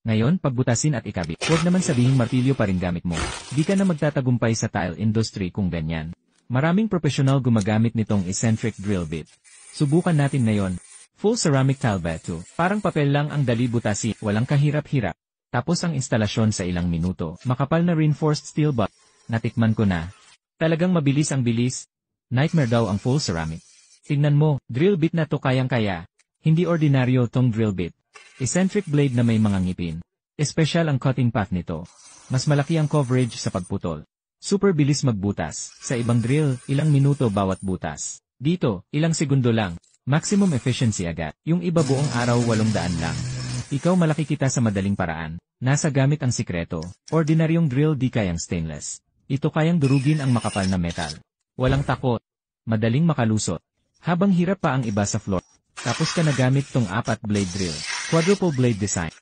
Ngayon, pagbutasin at ikabit. Huwag naman sabihing martilyo pa rin gamit mo. Di ka na magtatagumpay sa tile industry kung ganyan. Maraming profesional gumagamit nitong eccentric drill bit. Subukan natin ngayon. Full ceramic tile bit 2. Parang papel lang ang dali butasin, walang kahirap-hirap. Tapos ang instalasyon sa ilang minuto. Makapal na reinforced steel bar. Natikman ko na. Talagang mabilis ang bilis. Nightmare daw ang full ceramic. Tingnan mo, drill bit na to kayang-kaya. Hindi ordinaryo tong drill bit. Eccentric blade na may mga ngipin. Espesyal ang cutting path nito. Mas malaki ang coverage sa pagputol. Super bilis magbutas. Sa ibang drill, ilang minuto bawat butas. Dito, ilang segundo lang. Maximum efficiency agad. Yung iba buong araw 800 lang. Ikaw malaki kita sa madaling paraan. Nasa gamit ang sikreto. Ordinaryong drill di kayang stainless. Ito kayang durugin ang makapal na metal. Walang takot. Madaling makalusot. Habang hirap pa ang iba sa floor. Tapos ka nagamit tong 4 blade drill. Quadruple blade design.